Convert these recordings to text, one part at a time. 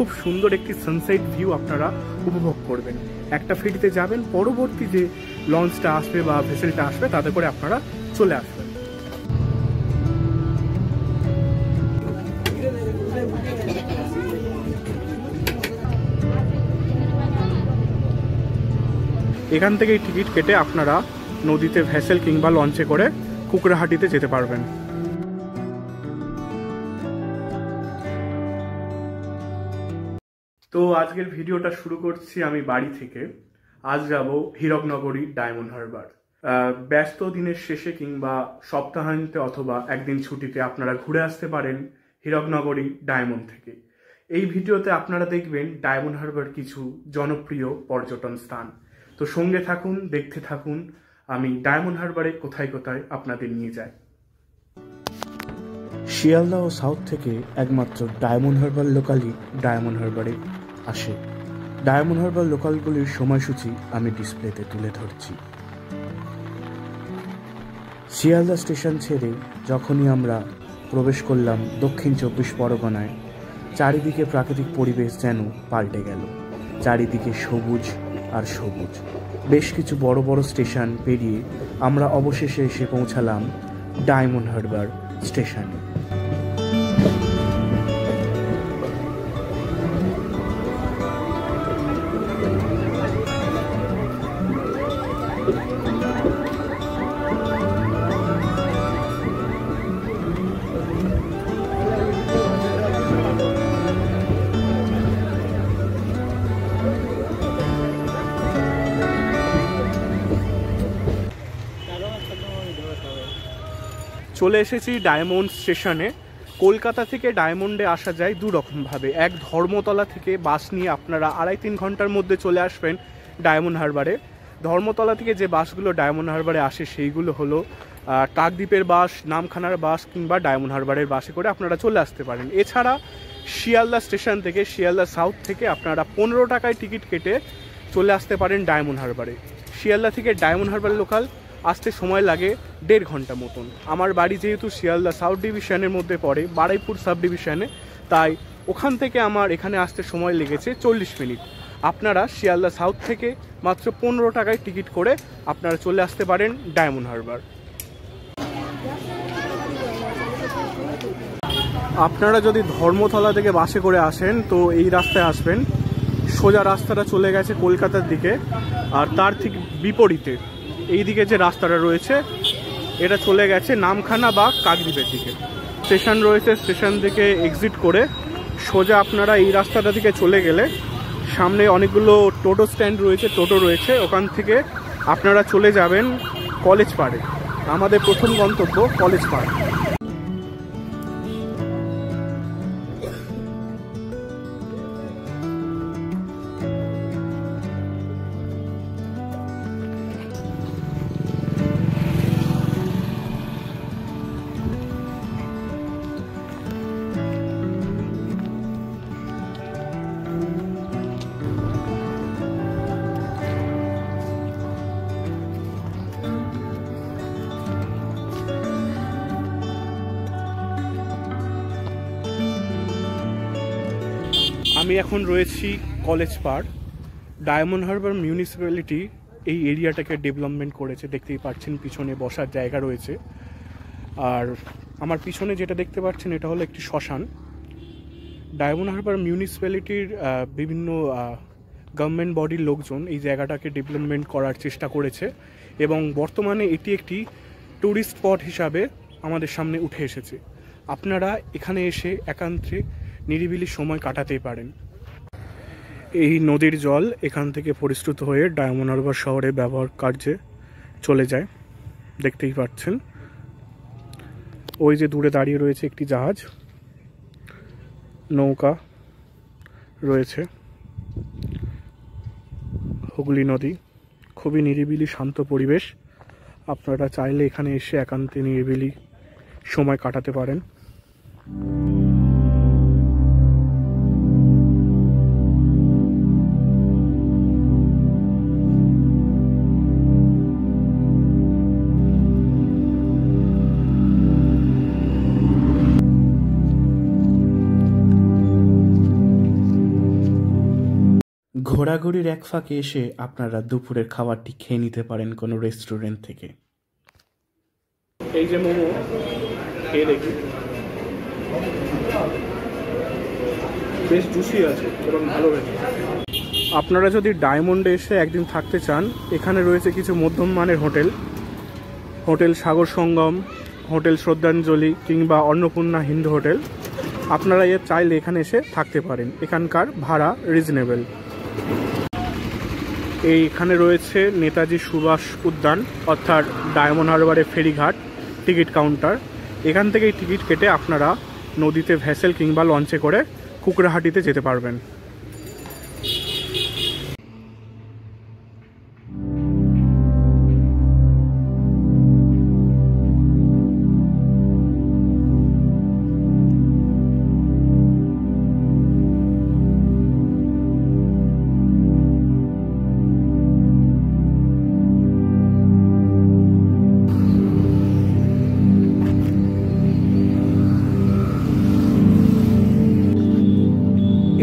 খুব সুন্দর একটি সানসেট ভিউ আপনারা উপভোগ করবেন। একটা ফেরিতে যাবেন, পরবর্তী যে লঞ্চটা আসবে বা ভেসেলটা আসবে তাতে করে আপনারা চলে আসবেন। এখান থেকেই টিকিট কেটে আপনারা নদীতে ভেসেল কিংবা লঞ্চে করে কুকড়াহাটিতে যেতে পারবেন। তো আজকের ভিডিওটা শুরু করছি আমি বাড়ি থেকে। আজ যাব হীরকনগরী ডায়মন্ড হারবার। ব্যস্ত দিনের শেষে কিংবা সপ্তাহান্তে অথবা একদিন ছুটিতে আপনারা ঘুরে আসতে পারেন হীরকনগরী ডায়মন্ড থেকে। এই ভিডিওতে আপনারা দেখবেন ডায়মন্ড হারবার কিছু জনপ্রিয় পর্যটন স্থান। তো সঙ্গে থাকুন, দেখতে থাকুন আমি ডায়মন্ড হারবারে কোথায় কোথায় আপনাদের নিয়ে যাই। শিয়ালদা ও সাউথ থেকে একমাত্র ডায়মন্ড হারবার লোকালই ডায়মন্ড হারবারে আসে। ডায়মন্ড হারবার লোকালগুলির সময়সূচি আমি ডিসপ্লেতে তুলে ধরছি। শিয়ালদা স্টেশন ছেড়ে যখনই আমরা প্রবেশ করলাম দক্ষিণ 24 পরগনায়, চারিদিকে প্রাকৃতিক পরিবেশ যেন পাল্টে গেল। চারিদিকে সবুজ আর সবুজ। বেশ কিছু বড় বড় স্টেশন পেরিয়ে আমরা অবশেষে এসে পৌঁছালাম ডায়মন্ড হারবার স্টেশনে। চলে এসেছি ডায়মন্ড স্টেশনে। কলকাতা থেকে ডায়মন্ডে আসা যায় দু রকমভাবে। এক, ধর্মতলা থেকে বাস নিয়ে আপনারা 2.5-3 ঘন্টার মধ্যে চলে আসবেন ডায়মন্ড হারবারে। ধর্মতলা থেকে যে বাসগুলো ডায়মন্ড হারবারে আসে সেইগুলো হলো কাকদ্বীপের বাস, নামখানার বাস কিংবা ডায়মন্ড হারবারের বাসে করে আপনারা চলে আসতে পারেন। এছাড়া শিয়ালদা স্টেশন থেকে, শিয়ালদা সাউথ থেকে আপনারা 15 টাকায় টিকিট কেটে চলে আসতে পারেন ডায়মন্ড হারবারে। শিয়ালদা থেকে ডায়মন্ড হারবার লোকাল আসতে সময় লাগে 1.5 ঘন্টা মতন। আমার বাড়ি যেহেতু শিয়ালদা সাউথ ডিভিশনের মধ্যে পড়ে, বারুইপুর সাব ডিভিশনে, তাই ওখান থেকে আমার এখানে আসতে সময় লেগেছে 40 মিনিট। আপনারা শিয়ালদা সাউথ থেকে মাত্র 15 টাকায় টিকিট করে আপনারা চলে আসতে পারেন ডায়মন্ড হারবার। আপনারা যদি ধর্মতলা থেকে বাসে করে আসেন তো এই রাস্তায় আসবেন, সোজা রাস্তাটা চলে গেছে কলকাতার দিকে, আর তার ঠিক বিপরীতে এই দিকে যে রাস্তাটা রয়েছে এটা চলে গেছে নামখানা বা কাকদ্বীপের দিকে। স্টেশন রয়েছে, স্টেশন থেকে এক্সিট করে সোজা আপনারা এই রাস্তাটা থেকে চলে গেলে সামনে অনেকগুলো টোটো স্ট্যান্ড রয়েছে, টোটো রয়েছে, ওখান থেকে আপনারা চলে যাবেন কলেজ পাড়ে। আমাদের প্রথম গন্তব্য কলেজ পাড়। আমি এখন রয়েছি কলেজ পাড়। ডায়মন্ড হারবার মিউনিসিপ্যালিটি এই এরিয়াটাকে ডেভেলপমেন্ট করেছে, দেখতেই পাচ্ছেন পিছনে বসার জায়গা রয়েছে। আর আমার পিছনে যেটা দেখতে পাচ্ছেন এটা হলো একটি শ্মশান। ডায়মন্ড হারবার মিউনিসিপ্যালিটির বিভিন্ন গভর্নমেন্ট বডির লোকজন এই জায়গাটাকে ডেভেলপমেন্ট করার চেষ্টা করেছে এবং বর্তমানে এটি একটি ট্যুরিস্ট স্পট হিসাবে আমাদের সামনে উঠে এসেছে। আপনারা এখানে এসে একান্তে নিরিবিলি সময় কাটাতে পারেন। এই নদীর জল এখান থেকে পরিশ্রুত হয়ে ডায়মন্ড হারবার শহরে ব্যবহার কার্যে চলে যায়, দেখতেই পাচ্ছেন। ওই যে দূরে দাঁড়িয়ে রয়েছে একটি জাহাজ, নৌকা রয়েছে। হুগলি নদী, খুবই নিরিবিলি শান্ত পরিবেশ। আপনারা চাইলে এখানে এসে একান্তে নিরিবিলি সময় কাটাতে পারেন। ঘোরাঘুরির এক ফাঁকে এসে আপনারা দুপুরের খাবারটি খেয়ে নিতে পারেন কোনো রেস্টুরেন্ট থেকে। এই যে মোমো খেয়ে দেখি, বেশ জুসি আছে এবং ভালো হয়েছে। আপনারা যদি ডায়মন্ডে এসে একদিন থাকতে চান, এখানে রয়েছে কিছু মধ্যম মানের hotel, hotel Sagar Sangam, hotel শ্রদ্ধাঞ্জলি কিংবা অন্নপূর্ণা হিন্দু হোটেল। আপনারা চাইলে এখানে এসে থাকতে পারেন, এখানকার ভাড়া রিজনেবল। এইখানে রয়েছে নেতাজি সুভাষ উদ্যান অর্থাৎ ডায়মন্ড হারবারের ফেরিঘাট টিকিট কাউন্টার। এখান থেকেই টিকিট কেটে আপনারা নদীতে ভেসেল কিংবা লঞ্চে করে কুকড়াহাটিতে যেতে পারবেন।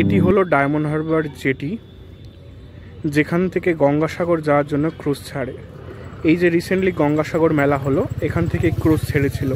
এটি হলো ডায়মন্ড হারবার জেটি, যেখান থেকে গঙ্গাসাগর যাওয়ার জন্য ক্রুজ ছাড়ে। এই যে রিসেন্টলি গঙ্গাসাগর মেলা হলো, এখান থেকে ক্রুজ ছেড়েছিল।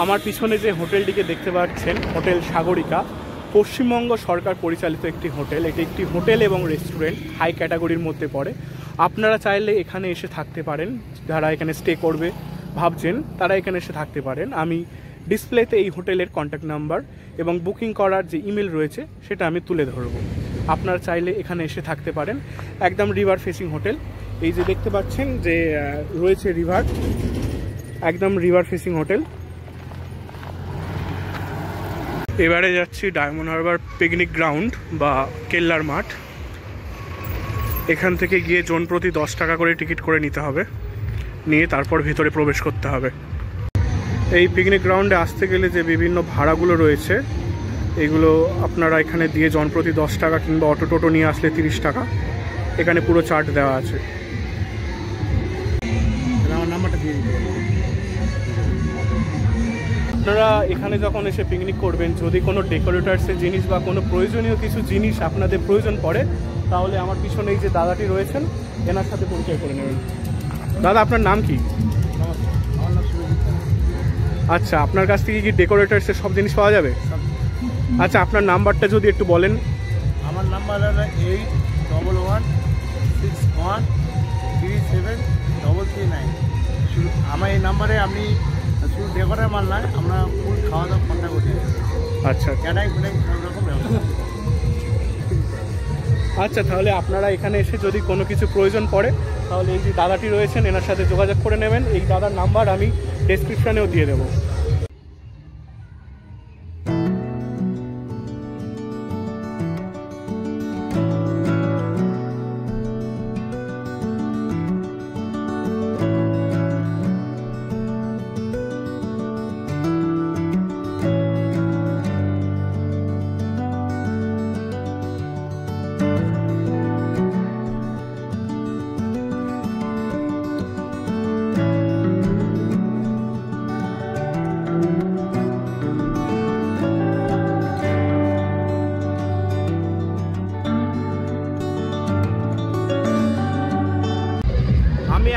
আমার পিছনে যে হোটেলটিকে দেখতে পাচ্ছেন, হোটেল সাগরিকা, পশ্চিমবঙ্গ সরকার পরিচালিত একটি হোটেল। এটি একটি হোটেল এবং রেস্টুরেন্ট, হাই ক্যাটাগরির মধ্যে পড়ে। আপনারা চাইলে এখানে এসে থাকতে পারেন, যারা এখানে স্টে করবে ভাবছেন তারা এখানে এসে থাকতে পারেন। আমি ডিসপ্লেতে এই হোটেলের কন্ট্যাক্ট নাম্বার এবং বুকিং করার যে ইমেল রয়েছে সেটা আমি তুলে ধরবো। আপনারা চাইলে এখানে এসে থাকতে পারেন। একদম রিভার ফেসিং হোটেল। এই যে দেখতে পাচ্ছেন যে রয়েছে রিভার, একদম রিভার ফেসিং হোটেল। এবারে যাচ্ছি ডায়মন্ড হারবার পিকনিক গ্রাউন্ড বা কেল্লার মাঠ। এখান থেকে গিয়ে জন প্রতি 10 টাকা করে টিকিট করে নিতে হবে, নিয়ে তারপর ভেতরে প্রবেশ করতে হবে। এই পিকনিক গ্রাউন্ডে আসতে গেলে যে বিভিন্ন ভাড়াগুলো রয়েছে, এগুলো আপনারা এখানে দিয়ে জন প্রতি 10 টাকা কিংবা অটো টোটো নিয়ে আসলে 30 টাকা। এখানে পুরো চার্ট দেওয়া আছে। আমার নাম্বারটা দিয়ে দিতে। আপনারা এখানে যখন এসে পিকনিক করবেন, যদি কোনো ডেকোরেটার্সের জিনিস বা কোনো প্রয়োজনীয় কিছু জিনিস আপনাদের প্রয়োজন পড়ে, তাহলে আমার পিছনে এই যে দাদাটি রয়েছেন, এনার সাথে পরিচয় করে নেবেন। দাদা, আপনার নাম কি? আচ্ছা, আপনার কাছ থেকে কি ডেকোরেটার্সের সব জিনিস পাওয়া যাবে? আচ্ছা, আপনার নাম্বারটা যদি একটু বলেন। আমার নাম্বার হলো 8111373339। আমার এই নাম্বারে আপনি শুধু ডেকোরের মাল নয়, আমরা ফুল খাওয়া দাওয়া কন্ট্যাক্ট করি। আচ্ছা, ক্যাটারিং সব রকম ব্যবস্থা। আচ্ছা, তাহলে আপনারা এখানে এসে যদি কোনো কিছু প্রয়োজন পড়ে, তাহলে এই যে দাদাটি রয়েছেন এনার সাথে যোগাযোগ করে নেবেন। এই দাদার নাম্বার আমি ডেসক্রিপশানেও দিয়ে দেবো।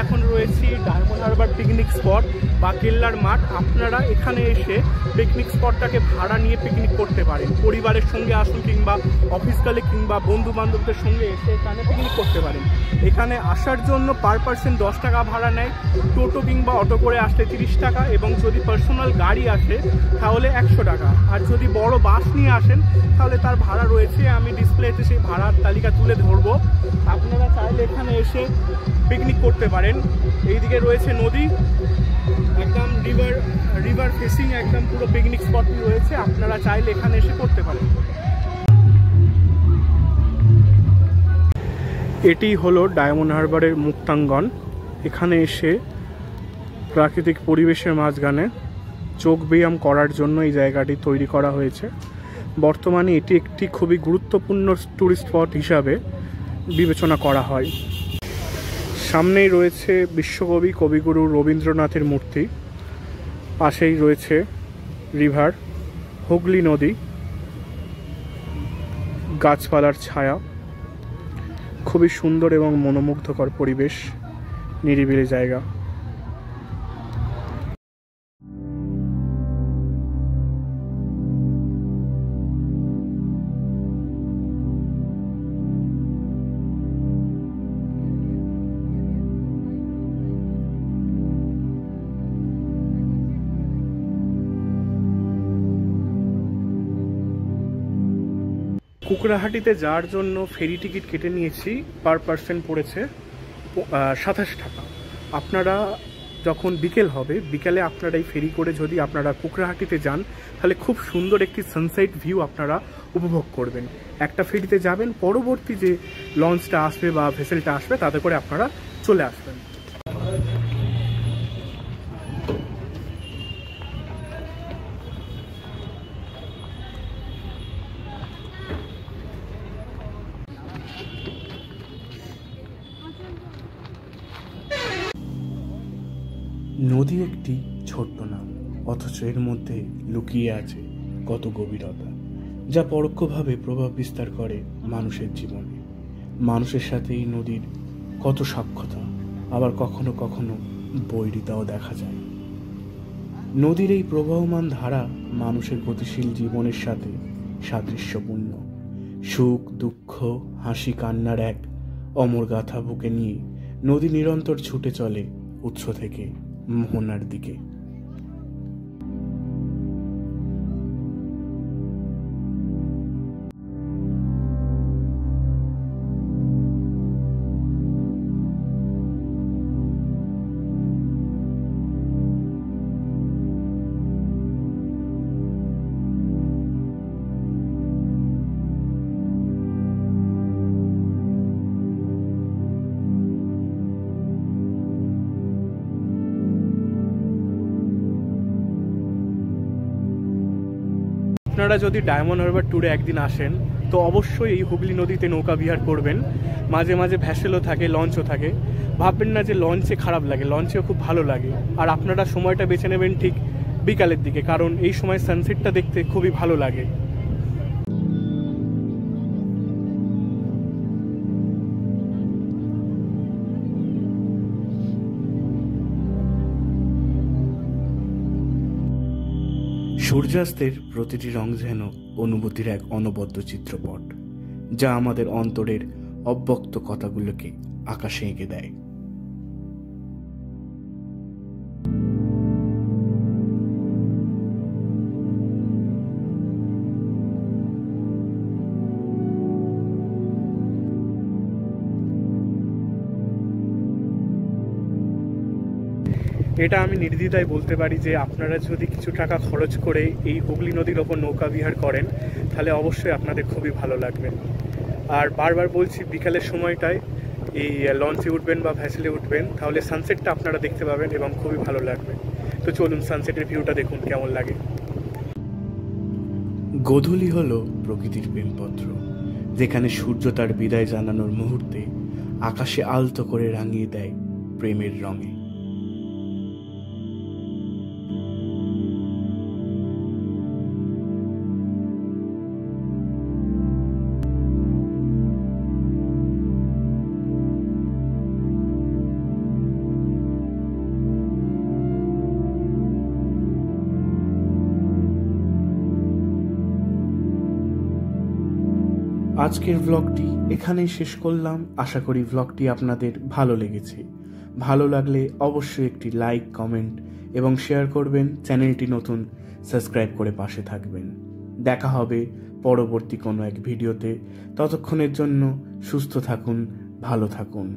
এখন রয়েছি ডায়মন্ড হারবার পিকনিক স্পট বা কেল্লার মাঠ। আপনারা এখানে এসে পিকনিক স্পটটাকে ভাড়া নিয়ে পিকনিক করতে পারেন। পরিবারের সঙ্গে আসুন কিংবা অফিসকালে কিংবা বন্ধু বান্ধবদের সঙ্গে এসে এখানে পিকনিক করতে পারেন। এখানে আসার জন্য পার পার্সন 10 টাকা ভাড়া নেয়। টোটো কিংবা অটো করে আসলে 30 টাকা, এবং যদি পার্সোনাল গাড়ি আসে তাহলে 100 টাকা। আর যদি বড় বাস নিয়ে আসেন তাহলে তার ভাড়া রয়েছে, আমি ডিসপ্লেতে সেই ভাড়ার তালিকা তুলে ধরবো। আপনারা চাইলে এখানে এসে পিকনিক করতে পারেন। এইদিকে রয়েছে নদী, একদম রিভার ফেসিং একদম পুরো পিকনিক স্পট রয়েছে, আপনারা চাইলে এখানে এসে করতে পারেন। এটি হলো ডায়মন্ড হারবারের মুক্তাঙ্গন। এখানে এসে প্রাকৃতিক পরিবেশের মাঝখানে যোগ ব্যায়াম করার জন্য এই জায়গাটি তৈরি করা হয়েছে। বর্তমানে এটি একটি খুবই গুরুত্বপূর্ণ ট্যুরিস্ট স্পট হিসাবে বিবেচনা করা হয়। সামনেই রয়েছে বিশ্বকবি কবিগুরু রবীন্দ্রনাথের মূর্তি, পাশেই রয়েছে রিভার হুগলি নদী, গাছপালার ছায়া, খুবই সুন্দর এবং মনোমুগ্ধকর পরিবেশ, নিরিবিলি জায়গা। কুকড়াহাটিতে যাওয়ার জন্য ফেরি টিকিট কেটে নিয়েছি, পার পার্সন পড়েছে 27 টাকা। আপনারা যখন বিকেল হবে, বিকেলে আপনারা এই ফেরি করে যদি আপনারা কুকড়াহাটিতে যান, তাহলে খুব সুন্দর একটি সানসেট ভিউ আপনারা উপভোগ করবেন। একটা ফেরিতে যাবেন, পরবর্তী যে লঞ্চটা আসবে বা ভেসেলটা আসবে তাতে করে আপনারা চলে আসবেন। নদী একটি ছোট্ট নাম, অথচ এর মধ্যে লুকিয়ে আছে কত গভীরতা, যা পরোক্ষভাবে প্রভাব বিস্তার করে মানুষের জীবনে। মানুষের সাথে এই নদীর কত সাক্ষতা, আবার কখনো কখনো বৈরিতাও দেখা যায়। নদীর এই প্রবাহমান ধারা মানুষের গতিশীল জীবনের সাথে সাদৃশ্যপূর্ণ। সুখ দুঃখ হাসি কান্নার এক অমর গাথা বুকে নিয়ে নদী নিরন্তর ছুটে চলে উৎস থেকে মোহনার দিকে। আপনারা যদি ডায়মন্ড হারবার ট্যুরে একদিন আসেন, তো অবশ্যই এই হুগলি নদীতে নৌকা বিহার করবেন। মাঝে মাঝে ভ্যাসেলও থাকে, লঞ্চও থাকে। ভাববেন না যে লঞ্চে খারাপ লাগে, লঞ্চেও খুব ভালো লাগে। আর আপনারা সময়টা বেছে নেবেন ঠিক বিকালের দিকে, কারণ এই সময় সানসেটটা দেখতে খুবই ভালো লাগে। সূর্যাস্তের প্রতিটি রং যেন অনুভূতির এক অনবদ্য চিত্রপট, যা আমাদের অন্তরের অব্যক্ত কথাগুলোকে আকাশে এঁকে দেয়। এটা আমি নির্দ্বিধায় বলতে পারি যে আপনারা যদি কিছু টাকা খরচ করে এই হুগলি নদীর ওপর নৌকা বিহার করেন, তাহলে অবশ্যই আপনাদের খুবই ভালো লাগবে। আর বারবার বলছি, বিকালের সময়টায় এই লঞ্চে উঠবেন বা ভ্যাসেলে উঠবেন, তাহলে সানসেটটা আপনারা দেখতে পাবেন এবং খুবই ভালো লাগবে। তো চলুন সানসেটের ভিউটা দেখুন কেমন লাগে। গোধূলি হলো প্রকৃতির প্রেমপত্র, যেখানে সূর্য তার বিদায় জানানোর মুহূর্তে আকাশে আলতো করে রাঙিয়ে দেয় প্রেমের রঙে। আজকের ব্লগটি এখানেই শেষ করলাম। আশা করি ব্লগটি আপনাদের ভালো লেগেছে। ভালো লাগলে অবশ্যই একটি লাইক, কমেন্ট এবং শেয়ার করবেন। চ্যানেলটি নতুন, সাবস্ক্রাইব করে পাশে থাকবেন। দেখা হবে পরবর্তী কোনো এক ভিডিওতে। ততক্ষণের জন্য সুস্থ থাকুন, ভালো থাকুন।